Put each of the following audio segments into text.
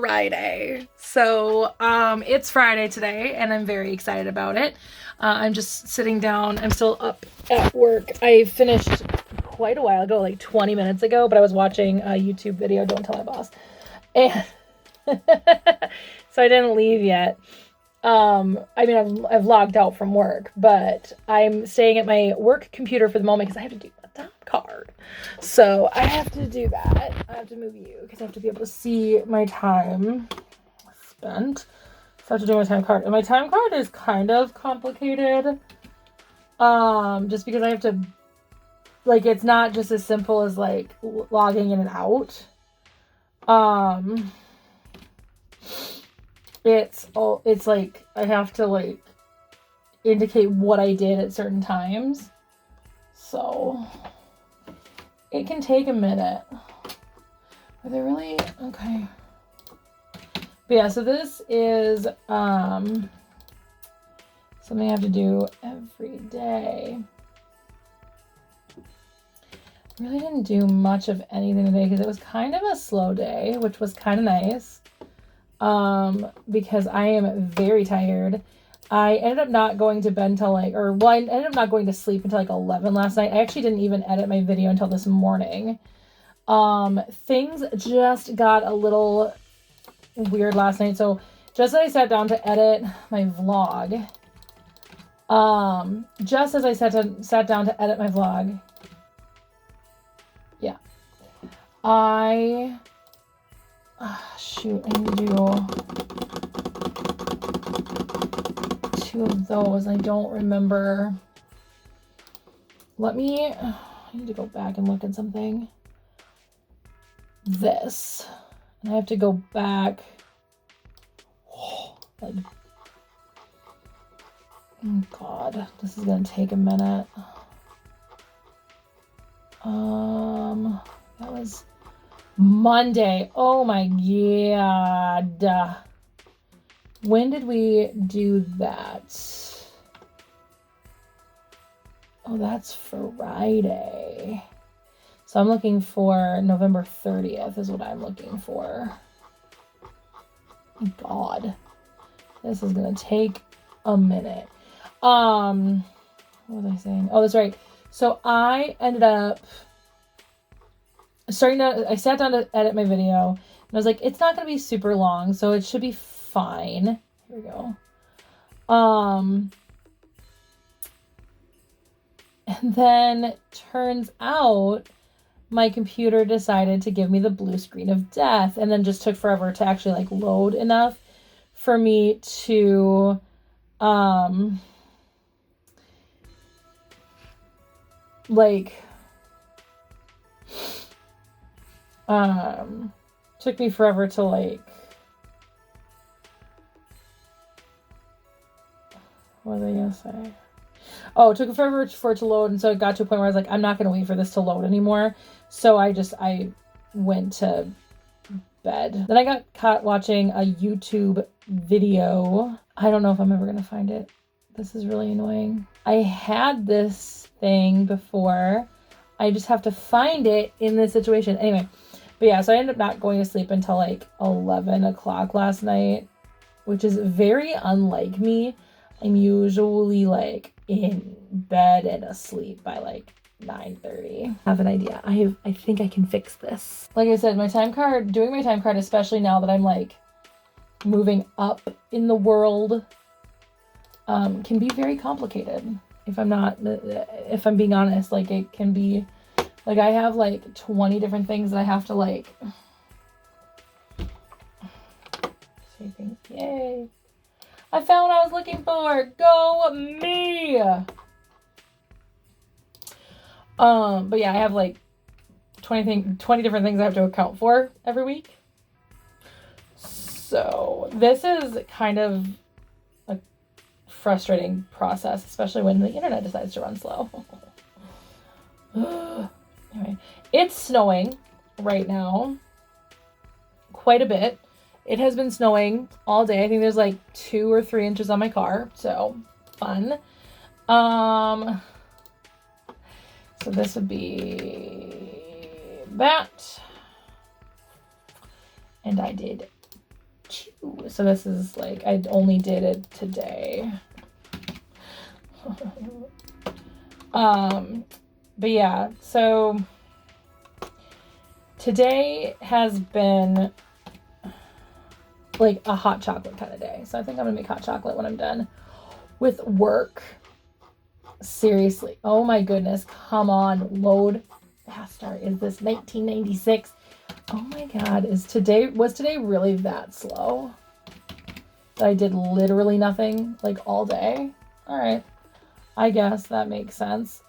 Friday. So it's Friday today and I'm very excited about it. I'm just sitting down. I'm still up at work. I finished quite a while ago, like 20 minutes ago, but I was watching a YouTube video, Don't Tell My Boss. And so I didn't leave yet. I mean, I've logged out from work, but I'm staying at my work computer for the moment because I have to do a time card. So I have to do that. I have to move you because I have to be able to see my time spent. So I have to do my time card. And my time card is kind of complicated. Just because I have to, like, it's not just as simple as, like, logging in and out. It's like I have to like indicate what I did at certain times. So it can take a minute. Are they really okay? But yeah, so this is something I have to do every day. Really didn't do much of anything today because it was kind of a slow day, which was kind of nice. Because I am very tired. I ended up not going to bed until I ended up not going to sleep until like 11 last night. I actually didn't even edit my video until this morning. Things just got a little weird last night. So just as I sat down to edit my vlog, just as I sat down to edit my vlog, yeah, shoot, I need to do 2 of those. I don't remember. I need to go back and look at something. This. And I have to go back. Oh God, this is going to take a minute. That was Monday. Oh my God. When did we do that? Oh, that's Friday. So I'm looking for November 30th is what I'm looking for. My God. This is going to take a minute. What was I saying? Oh, that's right. So I ended up I sat down to edit my video and I was like, it's not going to be super long, so it should be fine. Here we go. And then turns out my computer decided to give me the blue screen of death and then just took forever to actually like load enough for me to, took me forever to like, what was I gonna say? Oh, it took forever for it to load, and so it got to a point where I was like, I'm not gonna wait for this to load anymore. So I went to bed. Then I got caught watching a YouTube video. I don't know if I'm ever gonna find it. This is really annoying. I had this thing before. I just have to find it in this situation. Anyway. But yeah, so I ended up not going to sleep until like 11 o'clock last night, which is very unlike me. I'm usually like in bed and asleep by like 9:30. I have an idea. I think I can fix this. Like I said, doing my time card, especially now that I'm like moving up in the world, can be very complicated. If I'm being honest, like it can be. Like, I have, like, 20 different things that I have to, like, say things. Yay. I found what I was looking for. Go me. But yeah, I have, like, 20 different things I have to account for every week. So, this is kind of a frustrating process, especially when the internet decides to run slow. Anyway, it's snowing right now quite a bit. It has been snowing all day. I think there's like 2 or 3 inches on my car, so fun. So this would be that. And I did Ooh, so this is like, I only did it today. But yeah, so today has been like a hot chocolate kind of day. So I think I'm gonna make hot chocolate when I'm done with work. Seriously. Oh my goodness. Come on. Load faster. Is this 1996? Oh my God. Was today really that slow? That I did literally nothing like all day? All right. I guess that makes sense.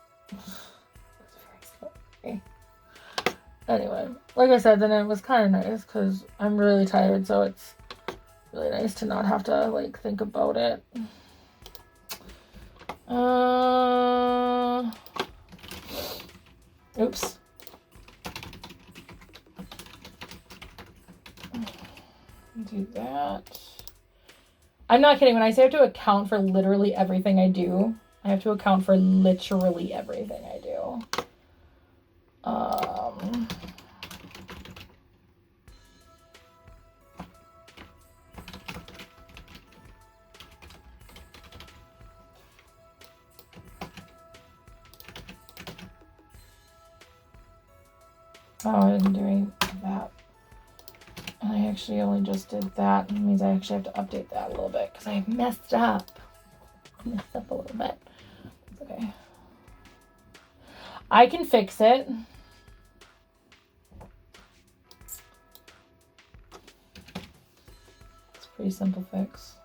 Anyway, like I said, then it was kind of nice because I'm really tired, so it's really nice to not have to like think about it. Oops. Do that. I'm not kidding. When I say I have to account for literally everything I do, I have to account for literally everything I do. Oh, I didn't do that. I actually only just did that. It means I actually have to update that a little bit because I messed up. Messed up a little bit. It's okay. I can fix it. It's a pretty simple fix.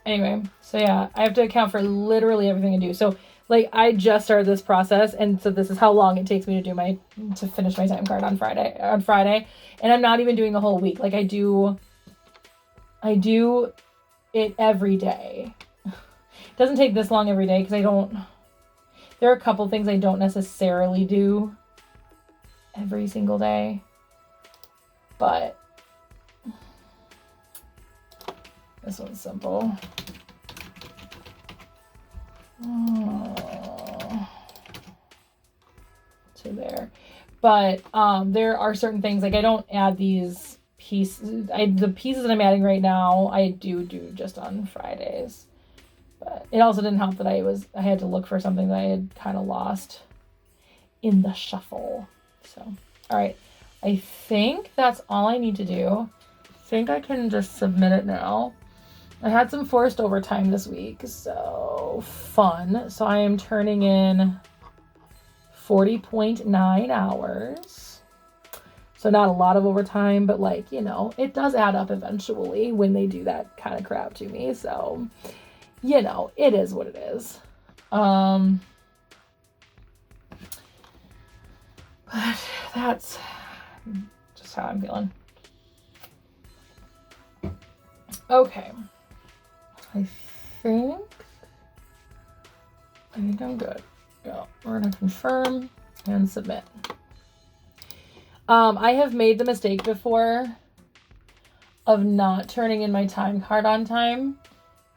Anyway, so yeah, I have to account for literally everything I do. So like I just started this process, and so this is how long it takes me to finish my time card on Friday. And I'm not even doing the whole week. Like I do it every day. It doesn't take this long every day because there are a couple things I don't necessarily do every single day. But this one's simple. To there. But there are certain things, like I don't add these pieces. The pieces that I'm adding right now, I do just on Fridays. But it also didn't help that I had to look for something that I had kind of lost in the shuffle. So, all right. I think that's all I need to do. I think I can just submit it now. I had some forced overtime this week, so fun. So I am turning in 40.9 hours. So not a lot of overtime, but like, it does add up eventually when they do that kind of crap to me. So, it is what it is. But that's just how I'm feeling. Okay. I think I'm good. Yeah, we're gonna confirm and submit. I have made the mistake before of not turning in my time card on time,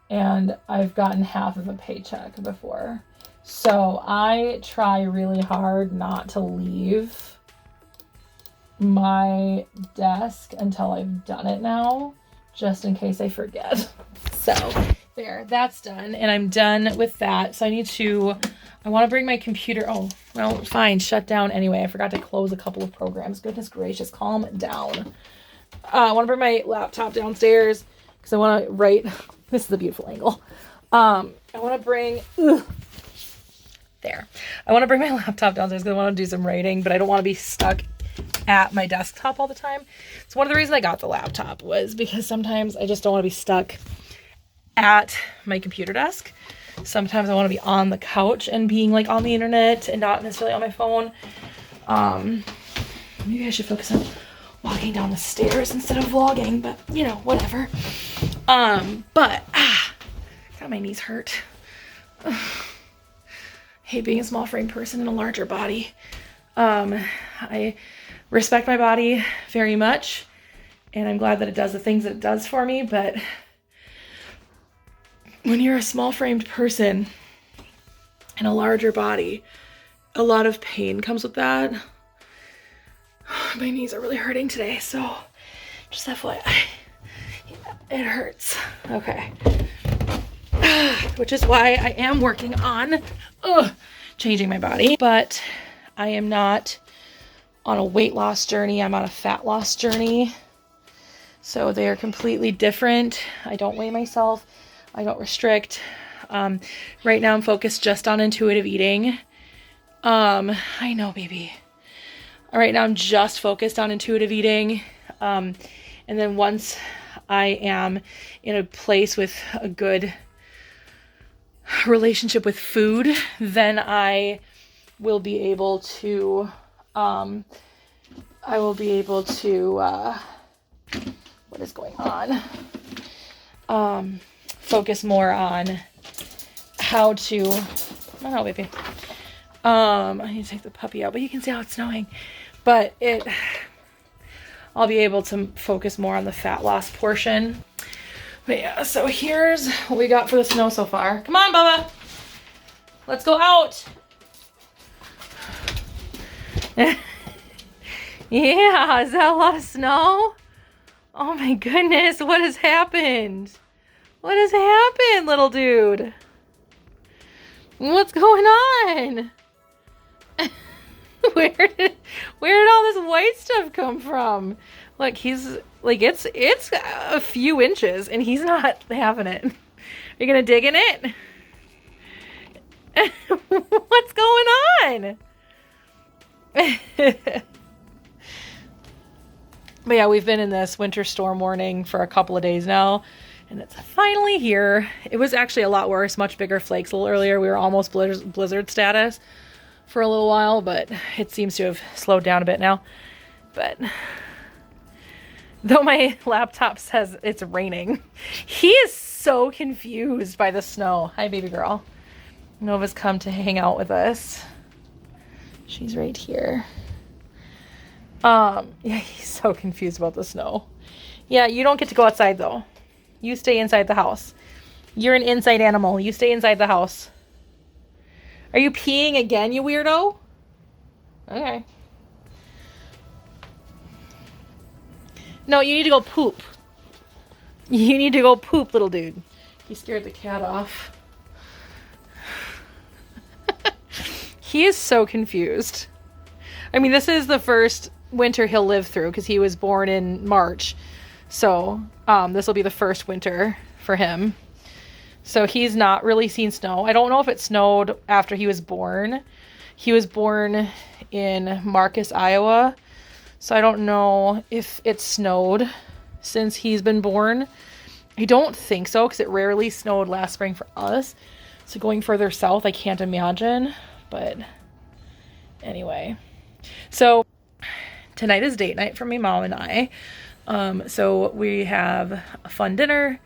and I've gotten half of a paycheck before. So I try really hard not to leave my desk until I've done it now, just in case I forget. So there, that's done, and I'm done with that. So I want to bring my computer. Oh, well, fine, shut down anyway. I forgot to close a couple of programs. Goodness gracious, calm down. I want to bring my laptop downstairs because I want to write. This is a beautiful angle. I want to bring there. I want to bring my laptop downstairs because I want to do some writing, but I don't want to be stuck at my desktop all the time. So one of the reasons I got the laptop was because sometimes I just don't want to be stuck at my computer desk. Sometimes I want to be on the couch and being like on the internet and not necessarily on my phone. Maybe I should focus on walking down the stairs instead of vlogging, but whatever. God, my knees hurt. I hate being a small frame person in a larger body. I respect my body very much, and I'm glad that it does the things that it does for me, but when you're a small framed person in a larger body, a lot of pain comes with that. My knees are really hurting today, so Just FYI. It hurts. Okay. Which is why I am working on changing my body. But I am not on a weight loss journey. I'm on a fat loss journey. So they are completely different. I don't weigh myself. I don't restrict. Right now I'm focused just on intuitive eating. I know, baby. Right now I'm just focused on intuitive eating. And then once I am in a place with a good relationship with food, then I will be able to, what is going on? Focus more on how to, I don't know, baby. I need to take the puppy out, but you can see how it's snowing. But I'll be able to focus more on the fat loss portion. But yeah, so here's what we got for the snow so far. Come on, Bubba. Let's go out. Yeah, is that a lot of snow? Oh my goodness, what has happened? What has happened, little dude? What's going on? Where did all this white stuff come from? Look, he's like, it's a few inches and he's not having it. Are you gonna dig in it? What's going on? But yeah, we've been in this winter storm warning for a couple of days now, and it's finally here. It was actually a lot worse, much bigger flakes a little earlier. We were almost blizzard status for a little while, but it seems to have slowed down a bit now. But though my laptop says it's raining, he is so confused by the snow. Hi, baby girl. Nova's come to hang out with us. She's right here. Yeah, he's so confused about the snow. Yeah, you don't get to go outside though. You stay inside the house. You're an inside animal. You stay inside the house. Are you peeing again, you weirdo? Okay. No, you need to go poop. You need to go poop, little dude. He scared the cat off. He is so confused. I mean, this is the first winter he'll live through because he was born in March. So this will be the first winter for him. So he's not really seen snow. I don't know if it snowed after he was born. He was born in Marcus, Iowa. So I don't know if it snowed since he's been born. I don't think so because it rarely snowed last spring for us. So going further south, I can't imagine. But anyway. So tonight is date night for my mom and I. So we have a fun dinner.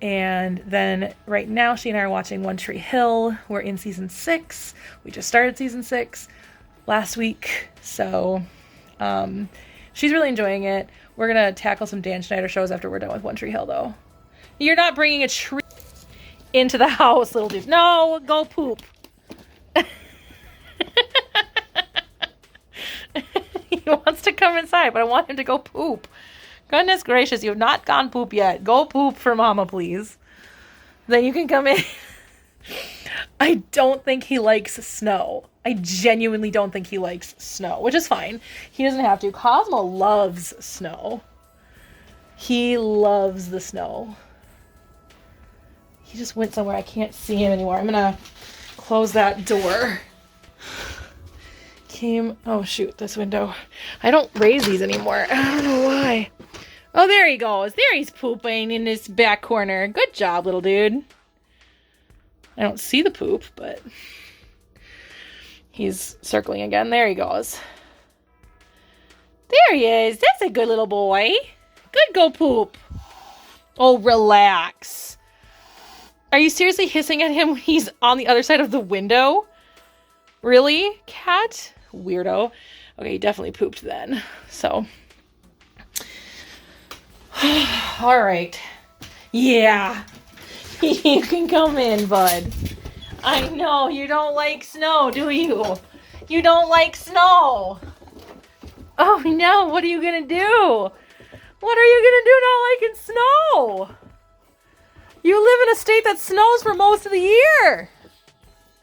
And then right now she and I are watching One Tree Hill. We're in season 6. We just started season 6 last week. So she's really enjoying it. We're going to tackle some Dan Schneider shows after we're done with One Tree Hill though. You're not bringing a tree into the house, little dude. No, go poop. He wants to come inside, but I want him to go poop. Goodness gracious, you have not gone poop yet. Go poop for mama, please. Then you can come in. I don't think he likes snow. I genuinely don't think he likes snow, which is fine. He doesn't have to. Cosmo loves snow. He loves the snow. He just went somewhere. I can't see him anymore. I'm going to close that door. Oh shoot, this window. I don't raise these anymore. I don't know why. Oh, there he goes. There he's pooping in his back corner. Good job, little dude. I don't see the poop, but he's circling again. There he goes. There he is. That's a good little boy. Good go poop. Oh, relax. Are you seriously hissing at him when he's on the other side of the window? Really, cat? Weirdo. Okay, he definitely pooped then. So. All right. Yeah. You can come in, bud. I know, you don't like snow, do you? You don't like snow. Oh, no. What are you going to do? What are you gonna do not liking snow? You live in a state that snows for most of the year.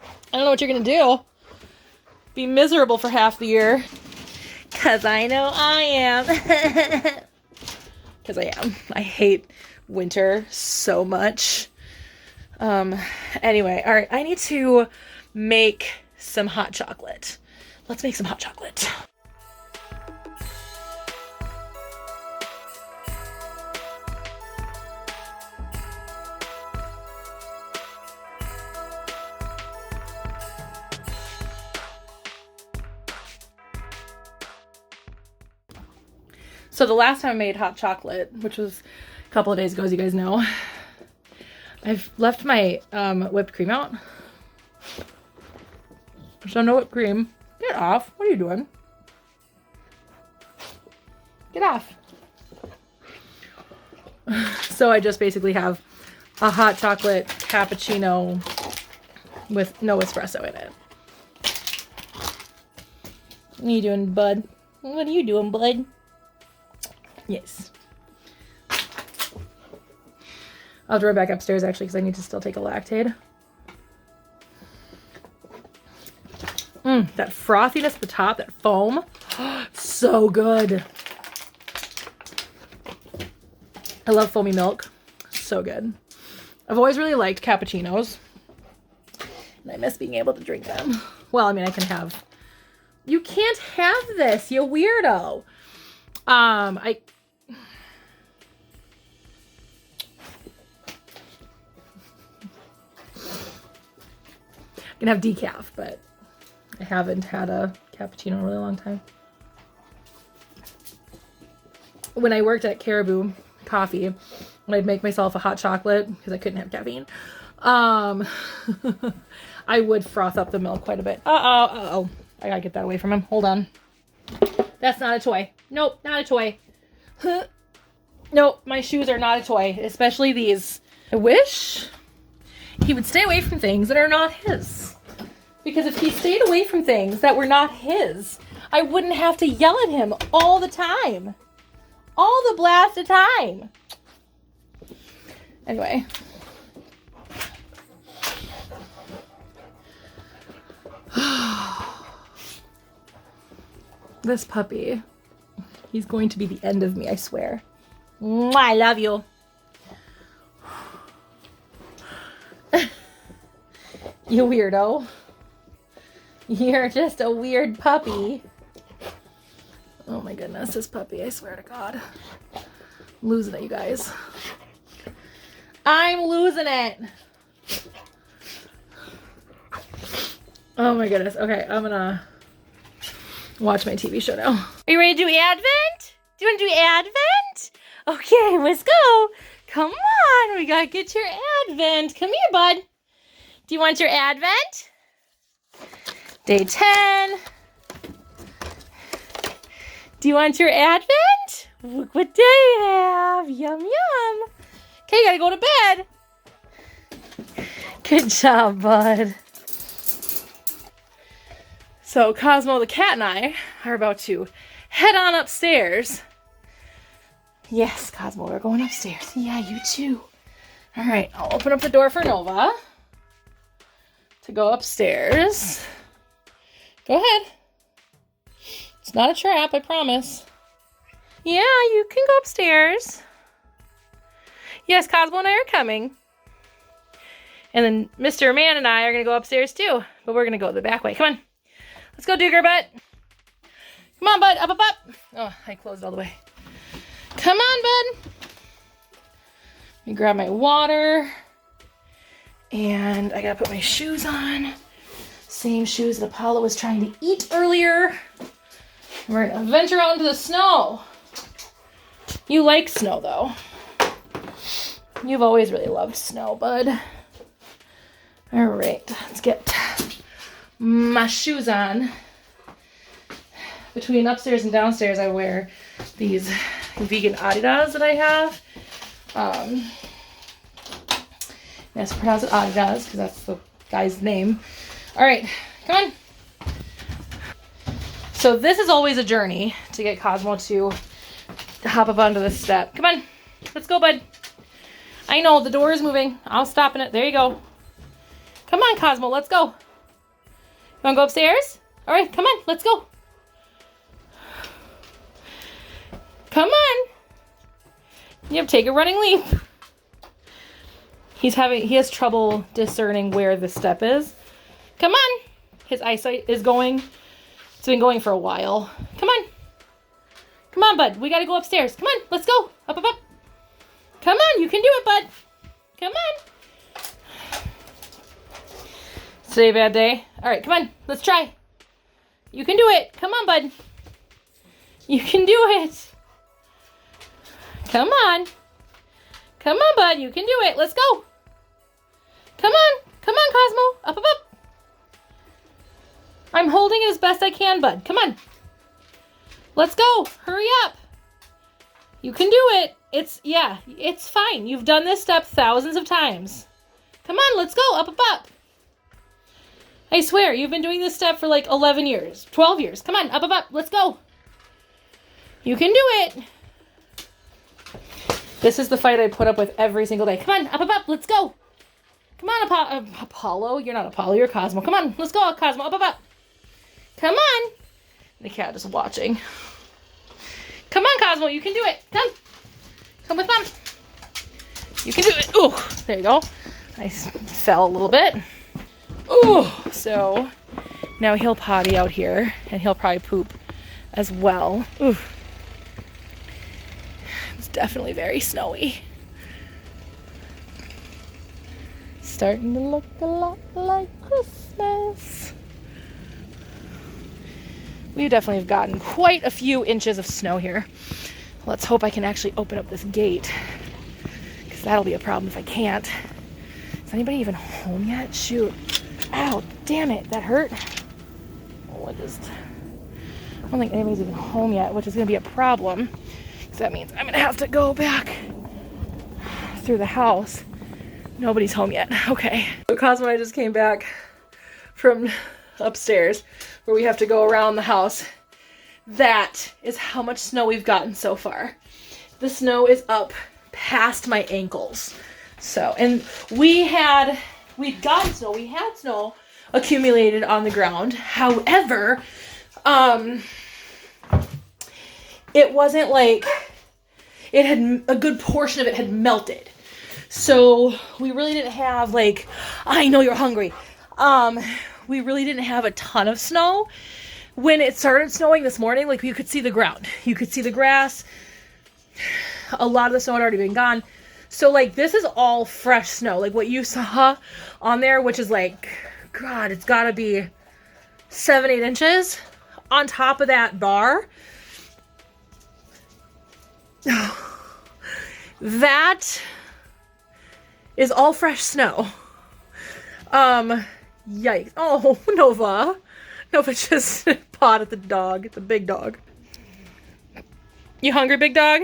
I don't know what you're gonna do. Be miserable for half the year. Cause I know I am. Cause I am. I hate winter so much. Anyway, all right, I need to make some hot chocolate. Let's make some hot chocolate. So the last time I made hot chocolate, which was a couple of days ago, as you guys know, I've left my whipped cream out. So no whipped cream. Get off. What are you doing? Get off. So I just basically have a hot chocolate cappuccino with no espresso in it. What are you doing, bud? What are you doing, bud? Yes. I'll have to run back upstairs actually because I need to still take a Lactaid. That frothiness at the top, that foam, so good. I love foamy milk, so good. I've always really liked cappuccinos, and I miss being able to drink them. Well, I mean, I can have. You can't have this, you weirdo. I can have decaf, but I haven't had a cappuccino in a really long time. When I worked at Caribou Coffee, when I'd make myself a hot chocolate because I couldn't have caffeine, I would froth up the milk quite a bit. Uh-oh. I gotta get that away from him. Hold on. That's not a toy. Nope, not a toy. Nope, my shoes are not a toy, especially these. I wish he would stay away from things that are not his. Because if he stayed away from things that were not his, I wouldn't have to yell at him all the time. All the blasted time. Anyway. This puppy, he's going to be the end of me, I swear. Mwah, I love you. You weirdo. You're just a weird puppy. Oh my goodness, this puppy, I swear to God. I'm losing it, you guys. I'm losing it. Oh my goodness. Okay, I'm gonna watch my TV show now. Are you ready to do Advent? Do you want to do Advent? Okay, let's go. Come on, we gotta get your Advent. Come here, bud. Do you want your Advent? Day 10. Do you want your Advent? Look what day you have. Yum, yum. Okay, you gotta go to bed. Good job, bud. So Cosmo the cat and I are about to head on upstairs. Yes, Cosmo, we're going upstairs. Yeah, you too. All right, I'll open up the door for Nova to go upstairs. Go ahead. It's not a trap, I promise. Yeah, you can go upstairs. Yes, Cosmo and I are coming. And then Mr. Man and I are going to go upstairs too. But we're going to go the back way. Come on. Let's go, Duger Butt. Come on, bud. Up, up, up. Oh, I closed all the way. Come on, bud. Let me grab my water. And I got to put my shoes on. Same shoes that Apollo was trying to eat earlier. We're going to venture out into the snow. You like snow, though. You've always really loved snow, bud. All right, let's get my shoes on. Between upstairs and downstairs, I wear these vegan Adidas that I have. Yes, pronounce it Adidas because that's the guy's name. All right, come on. So this is always a journey to get Cosmo to hop up onto this step. Come on. Let's go, bud. I know, the door is moving. I'll stop in it. There you go. Come on, Cosmo. Let's go. You want to go upstairs? All right, come on. Let's go. Come on. Yep, take a running leap. He has trouble discerning where the step is. Come on. His eyesight is going. It's been going for a while. Come on. Come on, bud. We got to go upstairs. Come on. Let's go. Up, up, up. Come on. You can do it, bud. Come on. Is today a bad day? All right, come on. Let's try. You can do it. Come on, bud. You can do it. Come on. Come on, bud. You can do it. Let's go. Come on. Come on, Cosmo. Up, up, up. I'm holding it as best I can, bud. Come on. Let's go. Hurry up. You can do it. It's fine. You've done this step thousands of times. Come on, let's go. Up, up, up. I swear, you've been doing this step for like 11 years, 12 years. Come on, up, up, up. Let's go. You can do it. This is the fight I put up with every single day. Come on, up, up, up. Let's go. Come on, Apollo. You're not Apollo. You're Cosmo. Come on, let's go, Cosmo. Up, up, up. Come on. The cat is watching. Come on, Cosmo. You can do it. Come. Come with Mom. You can do it. Ooh, there you go. I fell a little bit. Ooh, so now he'll potty out here, and he'll probably poop as well. Ooh. It's definitely very snowy. Starting to look a lot like Christmas. We definitely have gotten quite a few inches of snow here. Let's hope I can actually open up this gate, because that'll be a problem if I can't. Is anybody even home yet? Shoot. Ow, damn it, that hurt. Oh, I don't think anybody's even home yet, which is going to be a problem, because that means I'm going to have to go back through the house. Nobody's home yet. Okay. So Cosmo and I just came back from upstairs, where we have to go around the house. That is how much snow we've gotten so far. The snow is up past my ankles. So, and we had snow accumulated on the ground. However, it wasn't like it had, a good portion of it had melted. So we really didn't have like, I know you're hungry. We really didn't have a ton of snow. When it started snowing this morning, like, you could see the ground. You could see the grass. A lot of the snow had already been gone. So, like, this is all fresh snow. Like, what you saw on there, which is like, God, it's got to be 7-8 inches on top of that bar. That is all fresh snow. Yikes. Oh, Nova. Nova just pawed at the dog. It's a big dog. You hungry, big dog?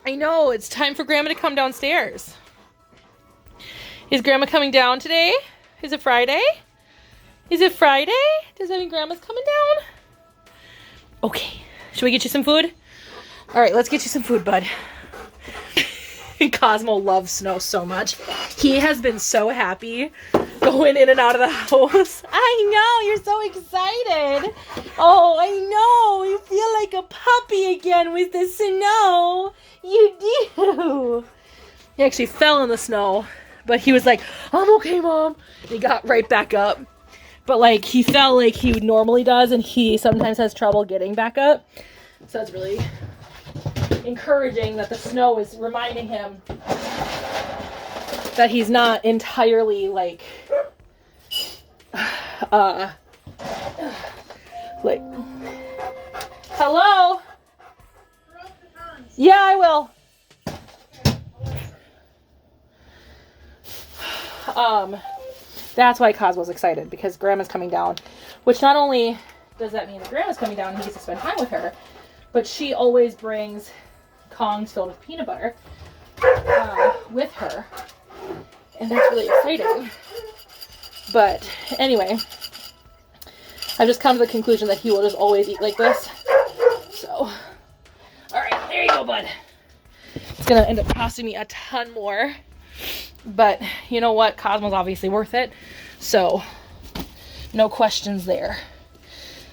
I know. It's time for Grandma to come downstairs. Is Grandma coming down today? Is it Friday? Is it Friday? Does that mean Grandma's coming down? Okay. Should we get you some food? All right, let's get you some food, bud. Cosmo loves snow so much. He has been so happy going in and out of the house. I know, you're so excited. Oh, I know. You feel like a puppy again with the snow. You do. He actually fell in the snow, but he was like, I'm okay, Mom. And he got right back up. But like, he fell like he normally does, and he sometimes has trouble getting back up. So that's really encouraging that the snow is reminding him that he's not entirely like hello? Yeah, I will. That's why Cosmo's excited, because Grandma's coming down, which not only does that mean that Grandma's coming down and he gets to spend time with her, but she always brings Kongs filled with peanut butter with her, and that's really exciting. But anyway, I've just come to the conclusion that he will just always eat like this. So bud. It's gonna end up costing me a ton more, but you know what? Cosmo's obviously worth it, so no questions there.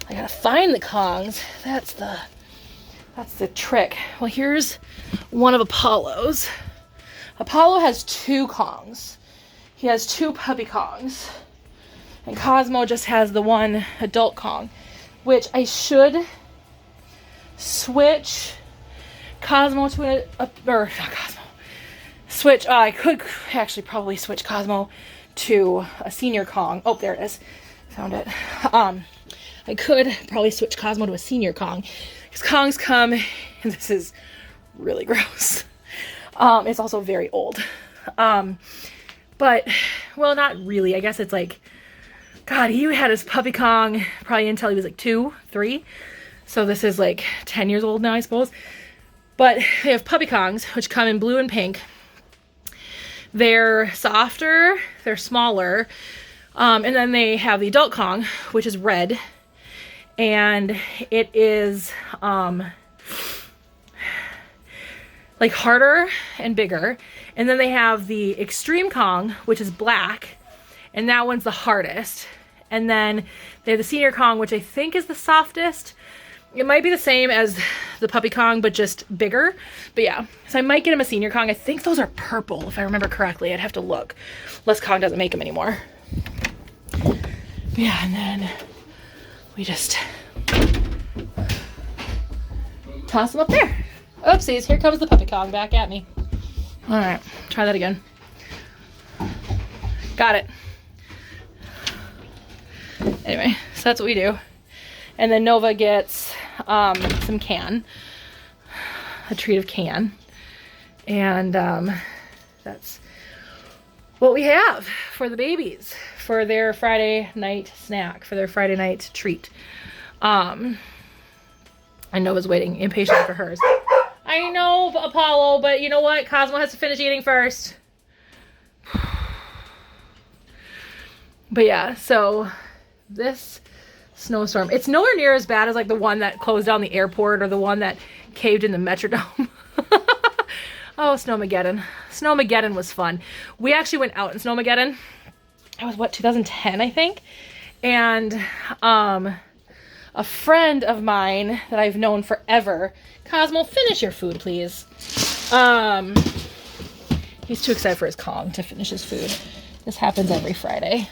I gotta find the Kongs. That's the trick. Well, here's one of Apollo's. Apollo has 2 Kongs. He has 2 puppy Kongs. And Cosmo just has the 1 adult Kong, which I should switch Cosmo to or not Cosmo. Switch, I could actually probably switch Cosmo to a senior Kong. Oh, there it is. Found it. I could probably switch Cosmo to a senior Kong. Because Kongs come, and this is really gross. It's also very old. But, well, not really. I guess it's like, God, he had his puppy Kong probably until he was like 2, 3. So this is like 10 years old now, I suppose. But they have puppy Kongs, which come in blue and pink. They're softer, they're smaller. And then they have the adult Kong, which is red. And it is like harder and bigger. And then they have the extreme Kong, which is black, and that one's the hardest. And then they have the senior Kong, which I think is the softest. It might be the same as the puppy Kong, but just bigger. But yeah, so I might get him a senior Kong. I think those are purple, if I remember correctly. I'd have to look. Les Kong doesn't make them anymore. But yeah, and then we just toss them up there. Oopsies, here comes the puppy Kong back at me. All right, try that again. Got it. Anyway, so that's what we do. And then Nova gets some can, a treat of can. And that's what we have for the babies, for their Friday night snack, for their Friday night treat. And Nova's waiting impatient for hers. I know, Apollo, but you know what? Cosmo has to finish eating first. But yeah, so this snowstorm, it's nowhere near as bad as like the one that closed down the airport or the one that caved in the Metrodome. Oh, Snowmageddon. Snowmageddon was fun. We actually went out in Snowmageddon. It was, what, 2010, I think? And a friend of mine that I've known forever, Cosmo, finish your food, please. He's too excited for his Kong to finish his food. This happens every Friday.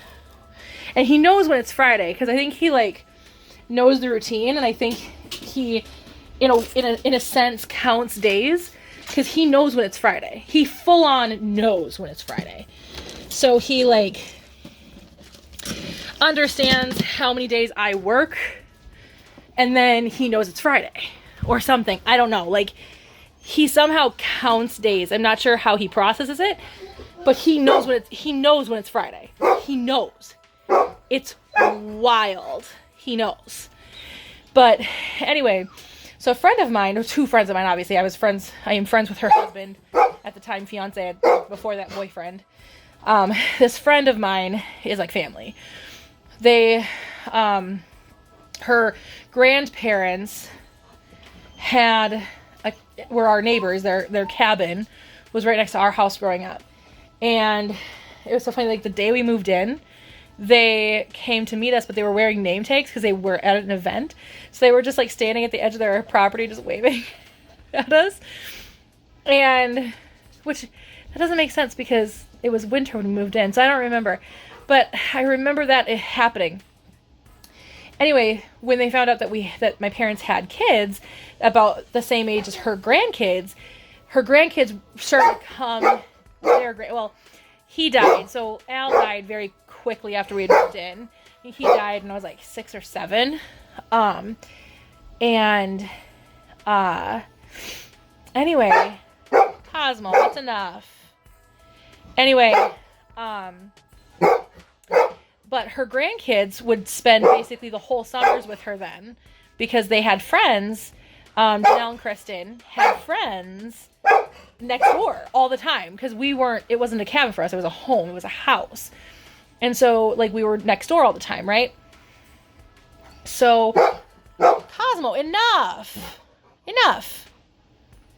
And he knows when it's Friday, because I think he, like, knows the routine, and I think he, in a sense, counts days, because he knows when it's Friday. He full-on knows when it's Friday. So he, like, understands how many days I work, and then he knows it's Friday, or something. I don't know. Like, he somehow counts days. I'm not sure how he processes it, but he knows when it's Friday. He knows. It's wild. He knows. But anyway, so a friend of mine, or 2 friends of mine, obviously, I am friends with her husband at the time, fiance, before that boyfriend. This friend of mine is like family. They, her grandparents were our neighbors. Their cabin was right next to our house growing up. And it was so funny, like the day we moved in, they came to meet us, but they were wearing name tags because they were at an event. So they were just like standing at the edge of their property, just waving at us. And, which, that doesn't make sense because it was winter when we moved in, so I don't remember. But I remember that it happening. Anyway, when they found out that my parents had kids about the same age as her grandkids started to come. Well, he died. So Al died very quickly after we had moved in. He died when I was like 6 or 7. Anyway, Cosmo, that's enough. Anyway, but her grandkids would spend basically the whole summers with her then, because they had friends. Janelle and Kristen had friends next door all the time, because it wasn't a cabin for us, it was a home, it was a house. And so, like, we were next door all the time, right? So, Cosmo, enough.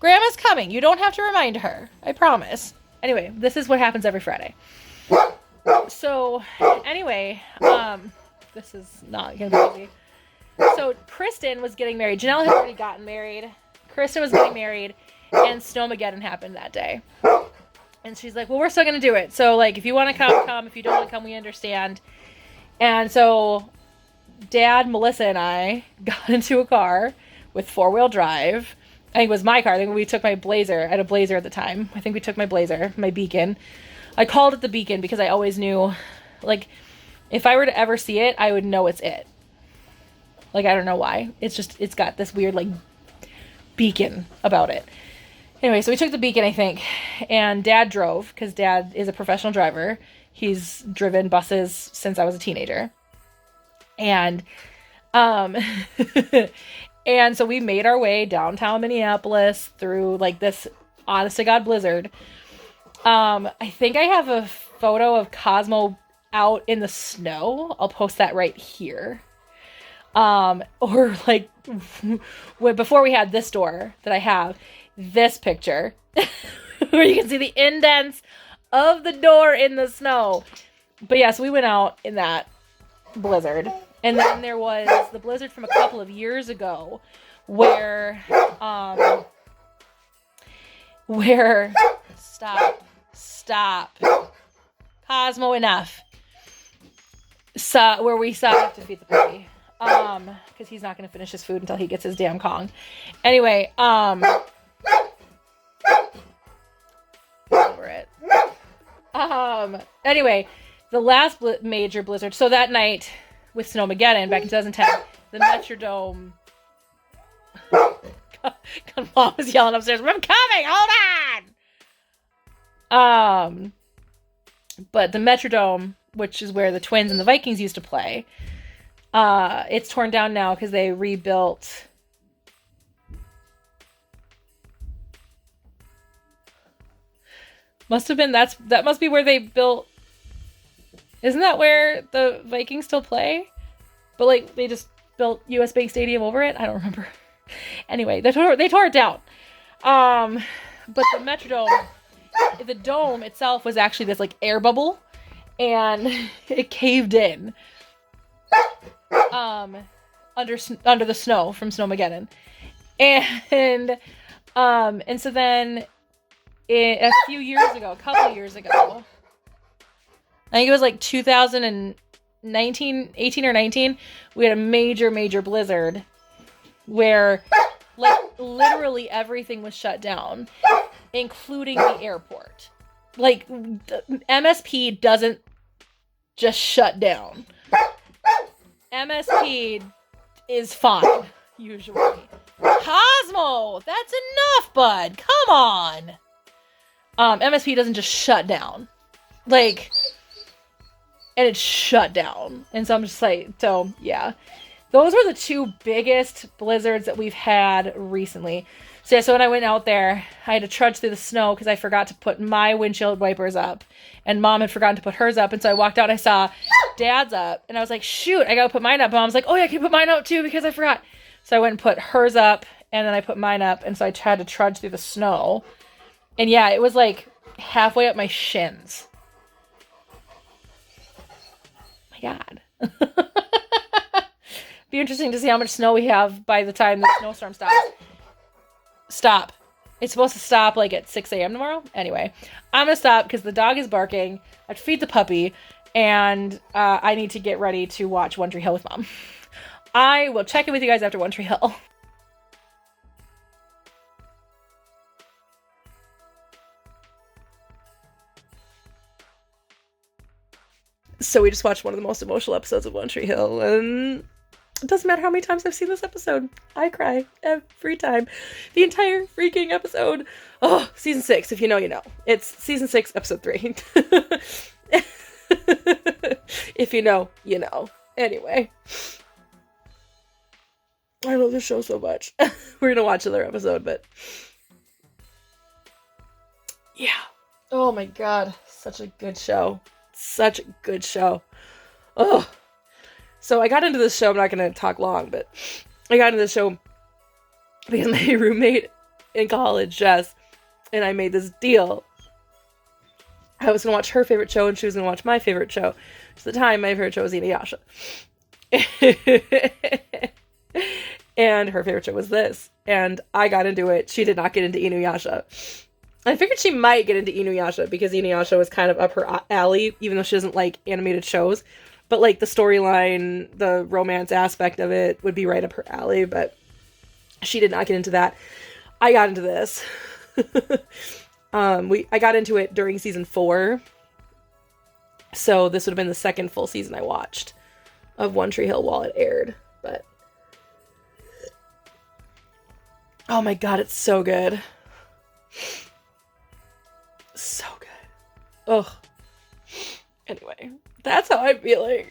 Grandma's coming. You don't have to remind her. I promise. Anyway, this is what happens every Friday. So, anyway, this is not going to be easy. So, Kristen was getting married. Janelle had already gotten married. Kristen was getting married, and Snowmageddon happened that day. And she's like, well, we're still going to do it. So, like, if you want to come, come. If you don't want to come, we understand. And so, Dad, Melissa, and I got into a car with 4-wheel drive. I think it was my car. I think we took my Blazer. I had a Blazer at the time. I think we took my Blazer, my Beacon. I called it the Beacon because I always knew, like, if I were to ever see it, I would know it's it. Like, I don't know why. It's got this weird, like, beacon about it. Anyway, so we took the Beacon, I think, and Dad drove, because Dad is a professional driver. He's driven buses since I was a teenager. And, and so we made our way downtown Minneapolis through, like, this honest-to-God blizzard. I think I have a photo of Cosmo out in the snow. I'll post that right here. Or like before we had this door that I have, this picture where you can see the indents of the door in the snow. But yeah, so we went out in that blizzard. And then there was the blizzard from a couple of years ago where stop. Cosmo, enough. Where we saw, I have to feed the puppy. Because he's not going to finish his food until he gets his damn Kong. Anyway, over it. Anyway, the last major blizzard. So that night with Snowmageddon back in 2010, the Metrodome. God, Mom was yelling upstairs, I'm coming, hold on! But the Metrodome, which is where the Twins and the Vikings used to play, it's torn down now because they rebuilt. Must have been that must be where they built. Isn't that where the Vikings still play? But like they just built US Bank Stadium over it. I don't remember. Anyway, they tore it down. But the Metrodome, the dome itself was actually this like air bubble, and it caved in. Under the snow from Snowmageddon, and so then a couple years ago, I think it was like 2019, 18 or 19, we had a major blizzard where like literally everything was shut down, including the airport. Like the MSP doesn't just shut down. MSP is fine, usually. Cosmo! That's enough, bud! Come on! MSP doesn't just shut down. Like, and it's shut down. And so I'm just like, so, yeah. Those were the two biggest blizzards that we've had recently. So, yeah, so when I went out there, I had to trudge through the snow because I forgot to put my windshield wipers up. And Mom had forgotten to put hers up. And so I walked out and I saw Dad's up. And I was like, shoot, I got to put mine up. And Mom was like, oh, yeah, I can put mine up too because I forgot. So I went and put hers up. And then I put mine up. And so I had to trudge through the snow. And yeah, it was like halfway up my shins. My God. Be interesting to see how much snow we have by the time the snowstorm stops. Stop. It's supposed to stop like at 6 a.m. tomorrow. Anyway, I'm going to stop because the dog is barking. I have to feed the puppy. And I need to get ready to watch One Tree Hill with Mom. I will check in with you guys after One Tree Hill. So we just watched one of the most emotional episodes of One Tree Hill, and it doesn't matter how many times I've seen this episode. I cry every time. The entire freaking episode. Oh, season 6, if you know, you know. It's season 6, episode 3. If you know, you know. Anyway. I love this show so much. We're gonna watch another episode, but yeah. Oh my God. Such a good show. Such a good show. Oh. So I got into this show, I'm not going to talk long, but I got into this show because my roommate in college, Jess, and I made this deal. I was going to watch her favorite show, and she was going to watch my favorite show. At the time, my favorite show was Inuyasha. And her favorite show was this. And I got into it. She did not get into Inuyasha. I figured she might get into Inuyasha because Inuyasha was kind of up her alley, even though she doesn't like animated shows. But like the storyline, the romance aspect of it would be right up her alley. But she did not get into that. I got into this. I got into it during season 4. So this would have been the second full season I watched of One Tree Hill while it aired. But oh my god, it's so good. So good. Ugh. Anyway, that's how I'm feeling.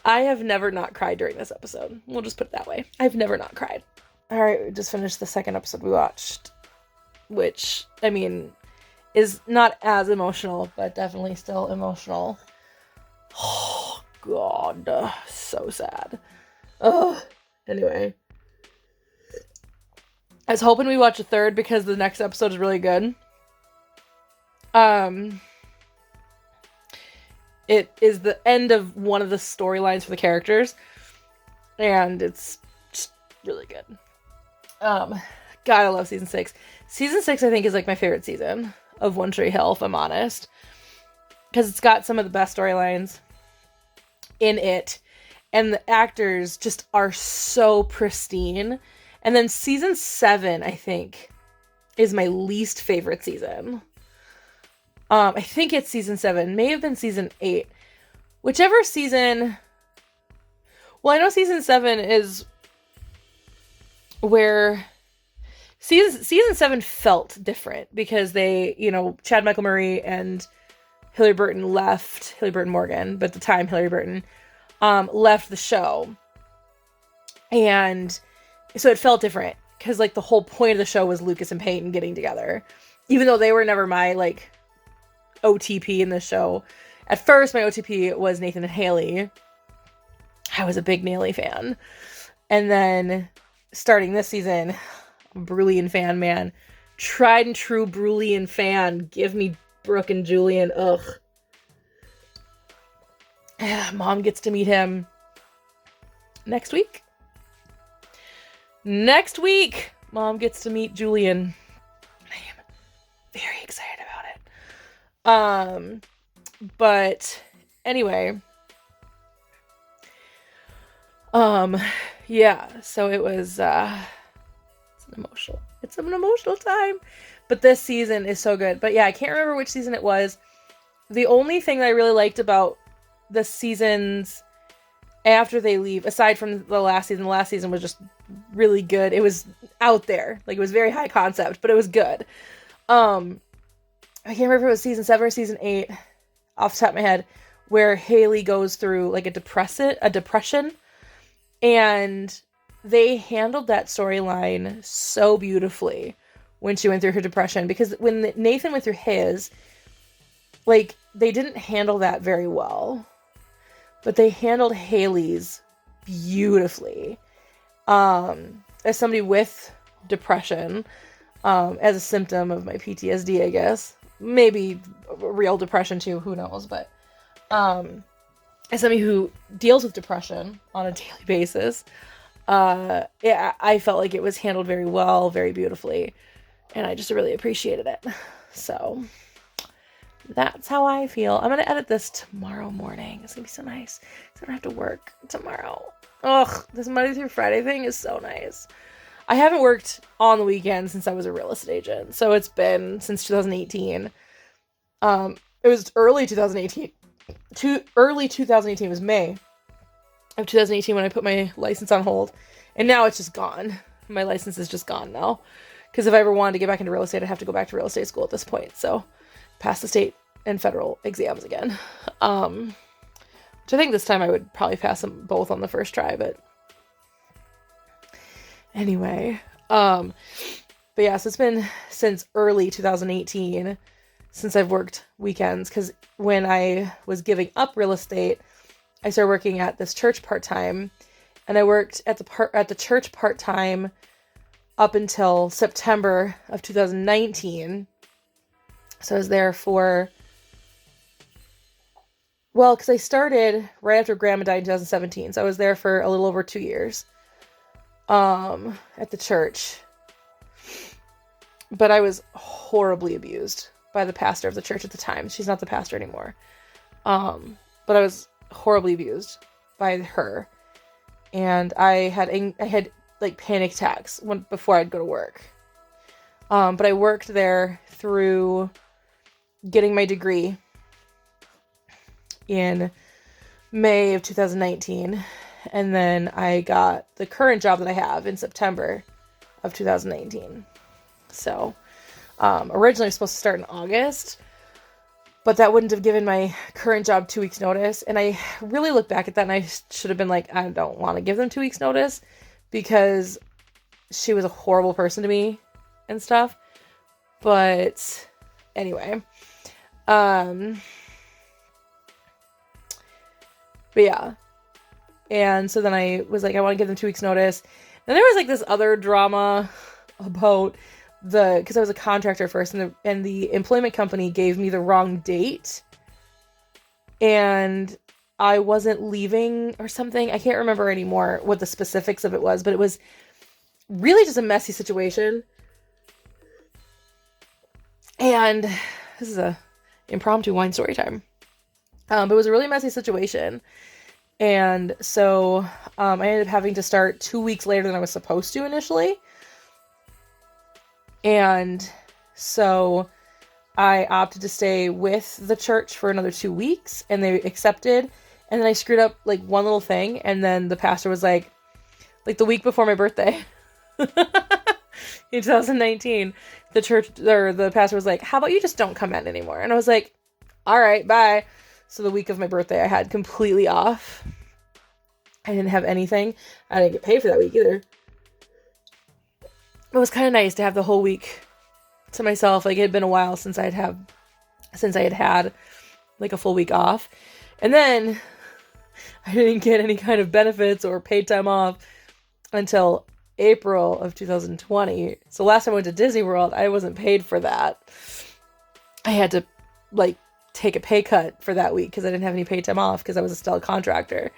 I have never not cried during this episode. We'll just put it that way. I've never not cried. Alright, we just finished the second episode we watched. Which, I mean, is not as emotional, but definitely still emotional. Oh, God. So sad. Ugh. Anyway. I was hoping we watch a third because the next episode is really good. It is the end of one of the storylines for the characters. And it's just really good. God, I love season 6. Season 6, I think, is like my favorite season of One Tree Hill, if I'm honest. Because it's got some of the best storylines in it. And the actors just are so pristine. And then season 7, I think, is my least favorite season. I think it's season 7. May have been season 8. Whichever season... Well, I know season 7 is where... Season 7 felt different because they, Chad Michael Murray and Hilary Burton left, Hilary Burton Morgan, but at the time Hilary Burton, left the show. And so it felt different because like the whole point of the show was Lucas and Peyton getting together. Even though they were never my like OTP in the show. At first my OTP was Nathan and Haley. I was a big Haley fan. And then starting this season... Brilliant fan, man. Tried and true Brilliant fan. Give me Brooke and Julian. Ugh. Mom gets to meet him next week. Next week, Mom gets to meet Julian. I am very excited about it. But anyway. Yeah, so it was, It's an emotional time. But this season is so good. But yeah, I can't remember which season it was. The only thing that I really liked about the seasons after they leave, aside from the last season was just really good. It was out there. Like, it was very high concept, but it was good. I can't remember if it was season 7 or season 8, off the top of my head, where Haley goes through like a depression. And they handled that storyline so beautifully when she went through her depression. Because when Nathan went through his, like, they didn't handle that very well. But they handled Haley's beautifully. As somebody with depression, as a symptom of my PTSD, I guess. Maybe real depression too, who knows. But as somebody who deals with depression on a daily basis, yeah, I felt like it was handled very well, very beautifully, and I just really appreciated it. So that's how I feel. I'm gonna edit this tomorrow morning. It's gonna be so nice. So I don't have to work tomorrow. Ugh, this Monday through Friday thing is so nice. I haven't worked on the weekend since I was a real estate agent, so it's been since 2018. It was early 2018. Early 2018 was May of 2018 when I put my license on hold, and now it's just gone. My license is just gone now, because if I ever wanted to get back into real estate, I'd have to go back to real estate school at this point, so pass the state and federal exams again, which I think this time I would probably pass them both on the first try, but anyway, but yeah, so it's been since early 2018 since I've worked weekends, because when I was giving up real estate, I started working at this church part-time, and I worked at the church part-time up until September of 2019. So I was there for, well, because I started right after Grandma died in 2017. So I was there for a little over 2 years at the church. But I was horribly abused by the pastor of the church at the time. She's not the pastor anymore. But I was horribly abused by her. And I had like panic attacks before I'd go to work. But I worked there through getting my degree in May of 2019. And then I got the current job that I have in September of 2019. So, originally I was supposed to start in August, but that wouldn't have given my current job 2 weeks notice. And I really look back at that and I should have been like, I don't want to give them 2 weeks notice because she was a horrible person to me and stuff. But anyway, but yeah. And so then I was like, I want to give them 2 weeks notice. Then there was like this other drama about because I was a contractor first, and the employment company gave me the wrong date, and I wasn't leaving or something. I can't remember anymore what the specifics of it was, but it was really just a messy situation. And this is a impromptu wine story time. But it was a really messy situation. And so I ended up having to start 2 weeks later than I was supposed to initially. And so I opted to stay with the church for another 2 weeks, and they accepted. And then I screwed up like one little thing, and then the pastor was like the week before my birthday in 2019, the pastor was like, how about you just don't come in anymore? And I was like, all right, bye. So the week of my birthday I had completely off. I didn't have anything. I didn't get paid for that week either. It was kind of nice to have the whole week to myself. Like, it had been a while since I had had like a full week off. And then I didn't get any kind of benefits or paid time off until April of 2020. So last time I went to Disney World, I wasn't paid for that. I had to like take a pay cut for that week because I didn't have any paid time off because I was still a contractor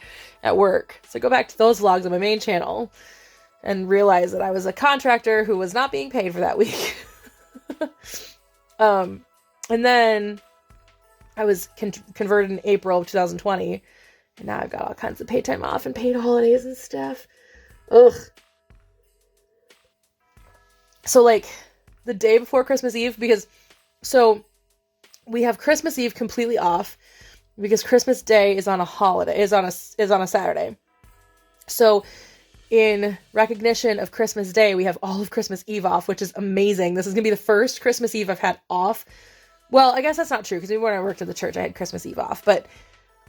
at work. So go back to those vlogs on my main channel and realize that I was a contractor who was not being paid for that week. And then I was converted in April of 2020, and now I've got all kinds of paid time off and paid holidays and stuff. Ugh. So like the day before Christmas Eve, so we have Christmas Eve completely off because Christmas Day is on a holiday, is on a Saturday. So in recognition of Christmas Day, we have all of Christmas Eve off, which is amazing. This is going to be the first Christmas Eve I've had off. Well, I guess that's not true, because even when I worked at the church, I had Christmas Eve off. But,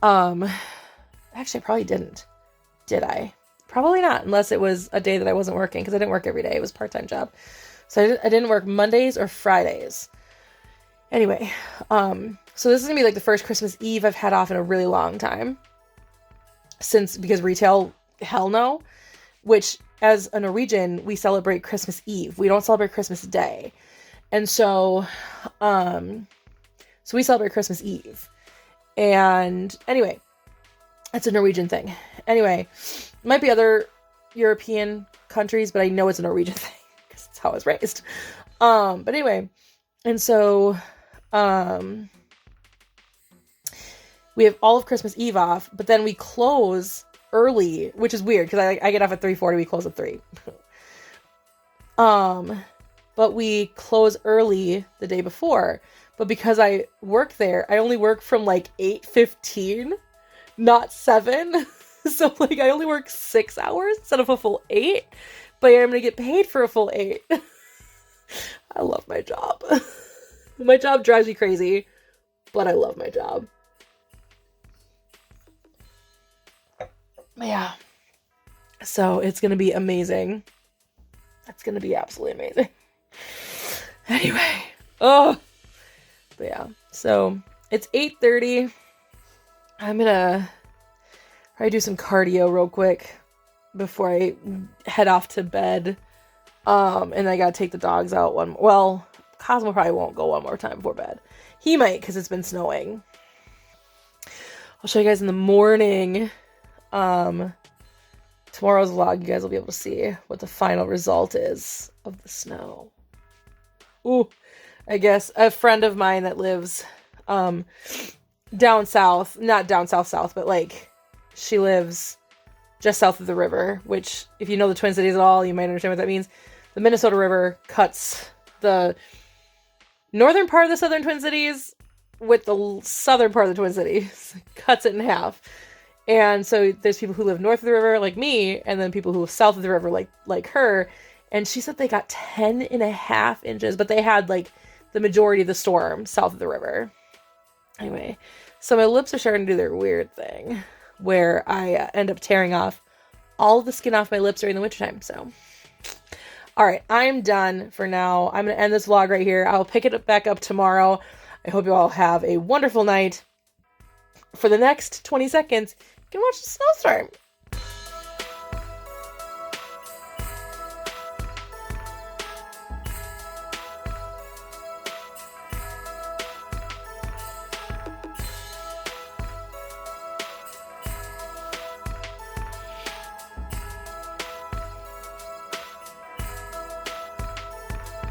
actually, I probably didn't. Did I? Probably not, unless it was a day that I wasn't working, because I didn't work every day. It was a part-time job. So I didn't work Mondays or Fridays. Anyway, so this is going to be like the first Christmas Eve I've had off in a really long time. Because retail, hell no. Which, as a Norwegian, we celebrate Christmas Eve. We don't celebrate Christmas Day. And so we celebrate Christmas Eve. And anyway, it's a Norwegian thing. Anyway, might be other European countries, but I know it's a Norwegian thing because it's how I was raised. But anyway, and so we have all of Christmas Eve off, but then we close early, which is weird because I get off at 3:40, we close at 3. But we close early the day before. But because I work there, I only work from like 8:15, not 7. So like I only work 6 hours instead of a full 8. But I'm gonna get paid for a full 8. I love my job. My job drives me crazy, but I love my job. Yeah. So it's going to be amazing. It's going to be absolutely amazing. Anyway. Oh. But yeah. So it's 8:30. I'm going to probably do some cardio real quick before I head off to bed. And I gotta take the dogs out well, Cosmo probably won't go one more time before bed. He might, because it's been snowing. I'll show you guys in the morning. Tomorrow's vlog, you guys will be able to see what the final result is of the snow. Ooh, I guess a friend of mine that lives down south, not down south, but like she lives just south of the river, which if you know the Twin Cities at all, you might understand what that means. The Minnesota River cuts the northern part of the southern Twin Cities with the southern part of the Twin Cities, cuts it in half. And so there's people who live north of the river like me, and then people who live south of the river like her. And she said they got 10.5 inches, but they had like the majority of the storm south of the river. Anyway, so my lips are starting to do their weird thing where I end up tearing off all the skin off my lips during the wintertime. So, all right, I'm done for now. I'm going to end this vlog right here. I'll pick it back up tomorrow. I hope you all have a wonderful night. For the next 20 seconds, you can watch the snowstorm.